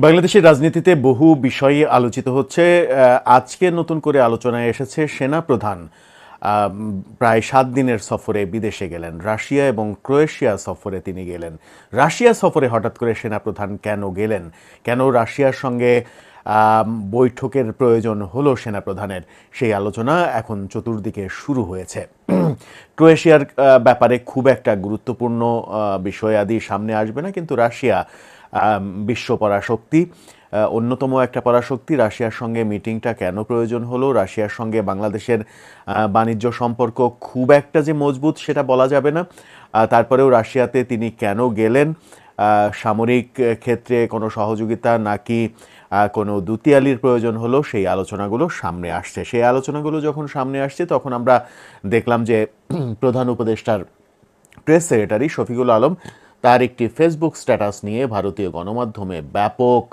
বাংলাদেশের রাজনীতিতে বহু বিষয়ে আলোচিত হচ্ছে। আজকে নতুন করে আলোচনায় এসেছে সেনাপ্রধান প্রায় 7 দিনের সফরে বিদেশে গেলেন। রাশিয়া এবং ক্রোয়েশিয়া সফরে তিনি গেলেন। রাশিয়া সফরে হঠাৎ করে সেনাপ্রধান কেন গেলেন, কেন রাশিয়ার সঙ্গে বৈঠকের প্রয়োজন হলো সেনাপ্রধানের, সেই আলোচনা এখন চতুর্দিকে শুরু হয়েছে। ক্রোয়েশিয়ার ব্যাপারে খুব একটা গুরুত্বপূর্ণ বিষয়াদি সামনে আসবে না, কিন্তু রাশিয়া বিশ্ব পরাশক্তি, অন্যতম একটা পরাশক্তি। রাশিয়ার সঙ্গে মিটিংটা কেন প্রয়োজন হলো, রাশিয়ার সঙ্গে বাংলাদেশের বাণিজ্য সম্পর্ক খুব একটা যে মজবুত সেটা বলা যাবে না। তারপরেও রাশিয়াতে তিনি কেন গেলেন, সামরিক ক্ষেত্রে কোনো সহযোগিতা নাকি কোনো দুতিয়ালির প্রয়োজন হলো, সেই আলোচনাগুলো সামনে আসছে। সেই আলোচনাগুলো যখন সামনে আসছে তখন আমরা দেখলাম যে প্রধান উপদেষ্টার প্রেস সেক্রেটারি শফিকুল আলম তার একটি ফেসবুক স্ট্যাটাস নিয়ে ভারতীয় গণমাধ্যমে ব্যাপক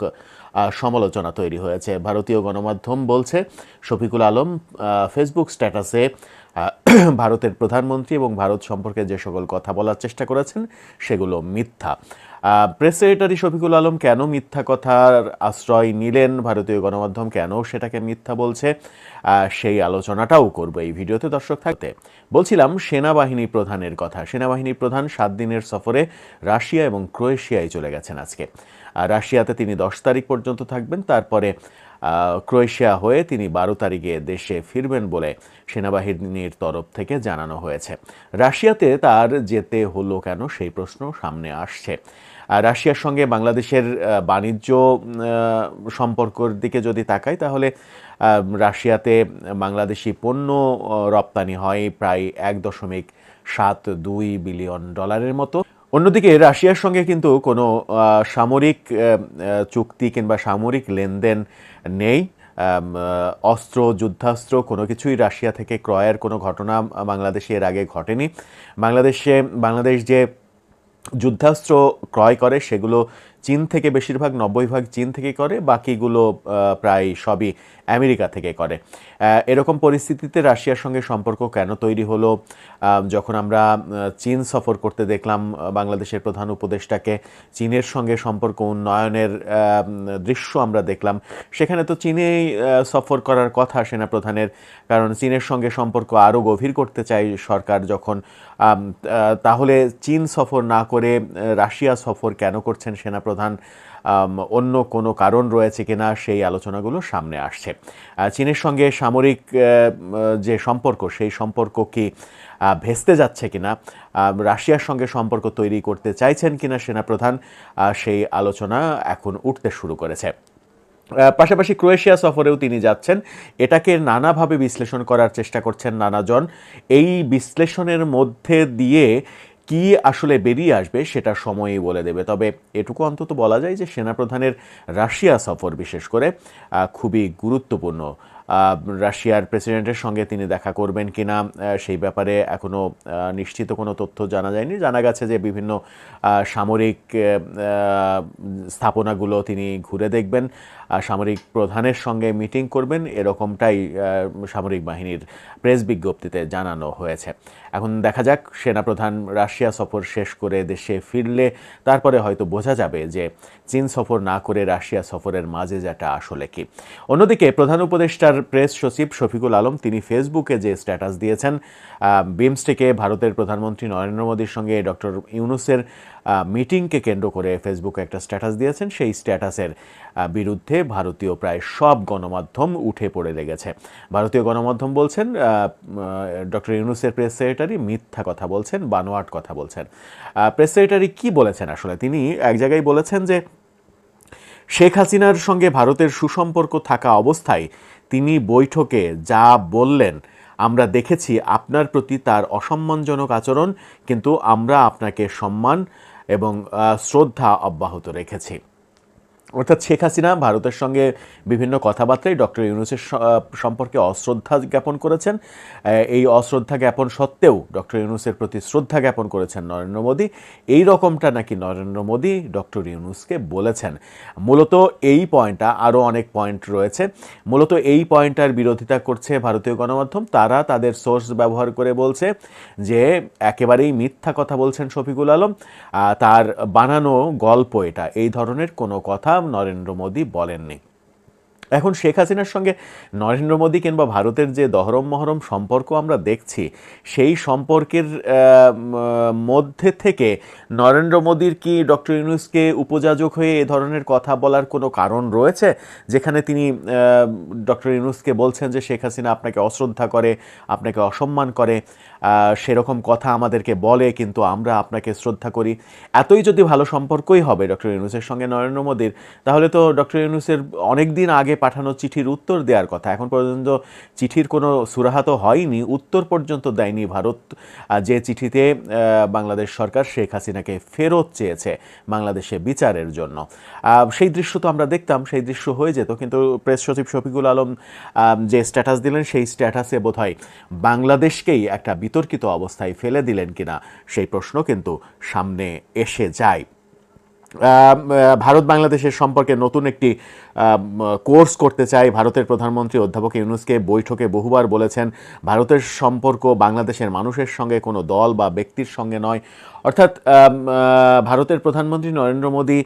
সমালোচনা তৈরি হয়েছে। ভারতীয় গণমাধ্যম বলছে শফিকুল আলম ফেসবুক স্ট্যাটাসে ভারতের প্রধানমন্ত্রী এবং ভারত সম্পর্কে যে সকল কথা বলার চেষ্টা করেছেন সেগুলো মিথ্যা। প্রেস সেক্রেটারি শফিকুল আলম কেন মিথ্যা কথার আশ্রয় নিলেন, ভারতীয় গণমাধ্যম কেন সেটাকে মিথ্যা বলছে, সেই আলোচনাটাও করব এই ভিডিওতে। দর্শক থাকতে বলছিলাম সেনাবাহিনী প্রধানের কথা। সেনাবাহিনী প্রধান 7 দিনের সফরে রাশিয়া এবং ক্রোয়েশিয়ায় চলে গেছেন আজকে। রাশিয়াতে তিনি 10 তারিখ পর্যন্ত থাকবেন, তারপরে ক্রোয়েশিয়া হয়ে তিনি 12 তারিখে দেশে ফিরবেন বলে সেনাবাহিনীর তরফ থেকে জানানো হয়েছে। রাশিয়াতে তার যেতে হলো কেন, সেই প্রশ্ন সামনে আসছে। রাশিয়ার সঙ্গে বাংলাদেশের বাণিজ্য সম্পর্কের দিকে যদি তাকাই, তাহলে রাশিয়াতে বাংলাদেশি পণ্য রপ্তানি হয় প্রায় $1.72 বিলিয়ন মতো। অন্যদিকে রাশিয়ার সঙ্গে কিন্তু কোনো সামরিক চুক্তি কিংবা সামরিক লেনদেন নেই। অস্ত্র, যুদ্ধাস্ত্র কোনো কিছুই রাশিয়া থেকে ক্রয়ের কোনো ঘটনা বাংলাদেশে এর আগে ঘটেনি। বাংলাদেশ যে যুদ্ধাস্ত্র ক্রয় করে সেগুলো চীন থেকে, বেশিরভাগ 90% চীন থেকে করে, বাকিগুলো প্রায় সবই আমেরিকা থেকে করে। এরকম পরিস্থিতিতে রাশিয়ার সঙ্গে সম্পর্ক কেন তৈরি হলো, যখন আমরা চীন সফর করতে দেখলাম বাংলাদেশের প্রধান উপদেষ্টাকে, চীনের সঙ্গে সম্পর্ক উন্নয়নের দৃশ্য আমরা দেখলাম, সেখানে তো চীনেই সফর করার কথা সেনাপ্রধানের, কারণ চীনের সঙ্গে সম্পর্ক আরও গভীর করতে চাই সরকার যখন। তাহলে চীন সফর না করে রাশিয়া সফর কেন করছেন সেনাপ্রধান, অন্য কোনো কারণ রয়েছে কিনা, সেই আলোচনাগুলো সামনে আসছে। চীনের সঙ্গে সামরিক যে সম্পর্ক, সেই সম্পর্ক কি ভেস্তে যাচ্ছে কিনা, রাশিয়ার সঙ্গে সম্পর্ক তৈরি করতে চাইছেন কিনা সেনাপ্রধান, সেই আলোচনা এখন উঠতে শুরু করেছে। পাশাপাশি ক্রোয়েশিয়া সফরেও তিনি যাচ্ছেন, এটাকে নানাভাবে বিশ্লেষণ করার চেষ্টা করছেন নানাজন। এই বিশ্লেষণের মধ্যে দিয়ে কি আসলে বেরিয়ে আসবে সেটা সময়ই বলে দেবে। তবে এটুকু অন্তত বলা যায় যে সেনাপ্রধানের রাশিয়া সফর বিশেষ করে খুবই গুরুত্বপূর্ণ। রাশিয়ার প্রেসিডেন্টের সঙ্গে তিনি দেখা করবেন কিনা সেই ব্যাপারে এখনও নিশ্চিত কোনো তথ্য জানা যায়নি। জানা গেছে যে বিভিন্ন সামরিক স্থাপনাগুলো তিনি ঘুরে দেখবেন, সামরিক প্রধানের সঙ্গে মিটিং করবেন, এরকমটাই সামরিক বাহিনীর প্রেস বিজ্ঞপ্তিতে জানানো হয়েছে। এখন দেখা যাক সেনাপ্রধান রাশিয়া সফর শেষ করে দেশে ফিরলে তারপরে হয়তো বোঝা যাবে যে চীন সফর না করে রাশিয়া সফরের মাঝে যেটা আসলে কি। অন্যদিকে প্রধান উপদেষ্টার প্রেস সচিব শফিকুল আলম তিনি ফেসবুকে যে স্ট্যাটাস দিয়েছেন, বিমস্টেকে ভারতের প্রধানমন্ত্রী নরেন্দ্র মোদীর সঙ্গে ডক্টর ইউনূসের মিটিংকে কেন্দ্র করে ফেসবুকে একটা স্ট্যাটাস দিয়েছেন। সেই স্ট্যাটাসের বিরুদ্ধে ভারতীয় প্রায় সব গণমাধ্যম উঠে পড়ে লেগেছে। ভারতীয় গণমাধ্যম বলছেন ডক্টর ইউনূসের প্রেস সেক্রেটারি মিথ্যা কথা বলছেন, বানোয়াট কথা বলছেন। প্রেস সেক্রেটারি কি বলেছেন আসলে, তিনি এক জায়গায় বলেছেন যে শেখ হাসিনার সঙ্গে ভারতের সুসম্পর্ক থাকা অবস্থায় তিনি বৈঠকে যা বললেন আমরা দেখেছি আপনার প্রতি তার অসম্মানজনক আচরণ, কিন্তু আমরা আপনাকে সম্মান এবং শ্রদ্ধা অব্যাহত রেখেছি। অর্থাৎ শেখ হাসিনা ভারতের সঙ্গে বিভিন্ন কথাবার্তায় ডক্টর ইউনূসের সম্পর্কে অশ্রদ্ধা জ্ঞাপন করেছেন। এই অশ্রদ্ধা জ্ঞাপন সত্ত্বেও ডক্টর ইউনূসের প্রতি শ্রদ্ধা জ্ঞাপন করেছেন নরেন্দ্র মোদী। এই রকমটা নাকি নরেন্দ্র মোদী ডক্টর ইউনূসকে বলেছেন। মূলত এই পয়েন্টটা, আরও অনেক পয়েন্ট রয়েছে, মূলত এই পয়েন্টটার বিরোধিতা করছে ভারতীয় গণমাধ্যম। তারা তাদের সোর্স ব্যবহার করে বলছে যে একেবারেই মিথ্যা কথা বলছেন শফিকুল আলম, তার বানানো গল্প এটা, এই ধরনের কোনো কথা নরেন্দ্র মোদী বলেননি। এখন শেখ হাসিনার সঙ্গে নরেন্দ্র মোদী কিংবা ভারতের যে দহরম মহরম সম্পর্ক আমরা দেখছি, সেই সম্পর্কের মধ্যে থেকে নরেন্দ্র মোদীর কি ডক্টর ইউনূসকে উপযাজক হয়ে এ ধরনের কথা বলার কোনো কারণ রয়েছে, যেখানে তিনি ডক্টর ইউনূসকে বলছেন যে শেখ হাসিনা আপনাকে অশ্রদ্ধা করে, আপনাকে অসম্মান করে, সেরকম কথা আমাদেরকে বলে, কিন্তু আমরা আপনাকে শ্রদ্ধা করি। এতই যদি ভালো সম্পর্কই হবে ডক্টর ইউনূসের সঙ্গে নরেন্দ্র মোদীর, তাহলে তো ডক্টর ইউনূসের অনেক দিন আগে পাঠানো চিঠির উত্তর দেওয়ার কথা। এখন পর্যন্ত চিঠির কোনো সুরাহা তো হয়নি, উত্তর পর্যন্ত দেয়নি ভারত, যে চিঠিতে বাংলাদেশ সরকার শেখ হাসিনাকে ফেরত চেয়েছে বাংলাদেশে বিচারের জন্য। সেই দৃশ্য তো আমরা দেখতাম, সেই দৃশ্য হয়ে যেত, কিন্তু প্রেস সচিব শফিকুল আলম যে স্ট্যাটাস দিলেন, সেই স্ট্যাটাসে বোধহয় বাংলাদেশকেই একটা বিতর্কিত অবস্থায় ফেলে দিলেন কিনা সেই প্রশ্ন কিন্তু সামনে এসে যায়। ভারত বাংলাদেশের সম্পর্কে নতুন একটি কোর্স করতে চাই ভারতের প্রধানমন্ত্রী অধ্যাপক ইউনূসকে বৈঠকে বহুবার বলেছেন ভারতের সম্পর্ক বাংলাদেশের মানুষের সঙ্গে কোনো দল বা ব্যক্তির সঙ্গে নয়। অর্থাৎ ভারতের প্রধানমন্ত্রী নরেন্দ্র মোদী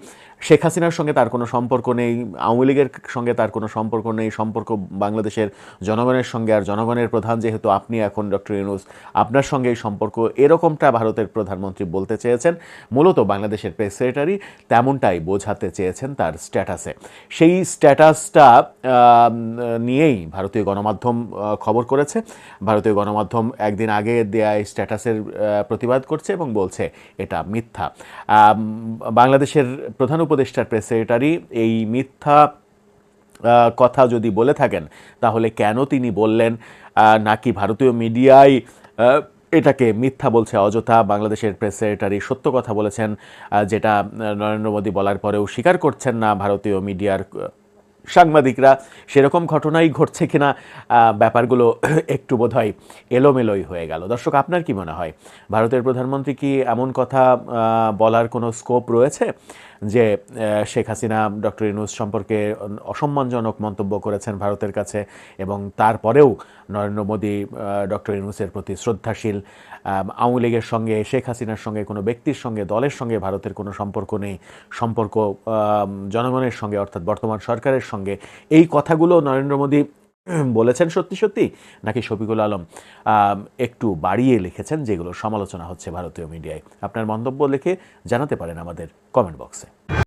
শেখ হাসিনার সঙ্গে তার কোনো সম্পর্ক নেই, আওয়ামী লীগের সঙ্গে তার কোনো সম্পর্ক নেই, সম্পর্ক বাংলাদেশের জনগণের সঙ্গে, আর জনগণের প্রধান যেহেতু আপনি এখন ডক্টর ইউনূস, আপনার সঙ্গে এই সম্পর্ক, এরকমটা ভারতের প্রধানমন্ত্রী বলতে চেয়েছেন। মূলত বাংলাদেশের প্রেস সেক্রেটারি তেমনটাই বোঝাতে চেয়েছেন তার স্ট্যাটাসে। সেই স্ট্যাটাসটা নিয়েই ভারতীয় গণমাধ্যম খবর করেছে। ভারতীয় গণমাধ্যম একদিন আগে দেয়া এই স্ট্যাটাসের প্রতিবাদ করছে এবং বলছে এটা মিথ্যা। বাংলাদেশের প্রধান উপদেষ্টার প্রেস সেক্রেটারি এই মিথ্যা কথা যদি বলে থাকেন, তাহলে কেন তিনি বললেন, নাকি ভারতীয় মিডিয়ায় এটাকে মিথ্যা বলছে অযথা? বাংলাদেশের প্রেস সেক্রেটারি সত্য কথা বলেছেন, যেটা নরেন্দ্র মোদী বলার পরেও স্বীকার করছেন না ভারতীয় মিডিয়ার সাংবাদিকরা। সেরকম ঘটনাই ঘটছে কিনা, ব্যাপারগুলো একটু বোধহয় এলোমেলোই হয়ে গেল। দর্শক, আপনার কি মনে হয়, ভারতের প্রধানমন্ত্রী কি এমন কথা বলার কোনো স্কোপ রয়েছে যে শেখ হাসিনা ডক্টর ইউনূস সম্পর্কে অসম্মানজনক মন্তব্য করেছেন ভারতের কাছে, এবং তারপরেও নরেন্দ্র মোদী ডক্টর ইউনূসের প্রতি শ্রদ্ধাশীল? আওয়ামী লীগের সঙ্গে, শেখ হাসিনার সঙ্গে, কোনো ব্যক্তির সঙ্গে, দলের সঙ্গে ভারতের কোনো সম্পর্ক নেই, সম্পর্ক জনগণের সঙ্গে অর্থাৎ বর্তমান সরকারের সঙ্গে। এই কথাগুলো নরেন্দ্র মোদী বলেছেন সত্যি সত্যি, নাকি শফিকুল আলম একটু বাড়িয়ে লিখেছেন, যেগুলো সমালোচনা হচ্ছে ভারতীয় মিডিয়ায়? আপনার মন্তব্য লিখে জানাতে পারেন আমাদের কমেন্ট বক্সে।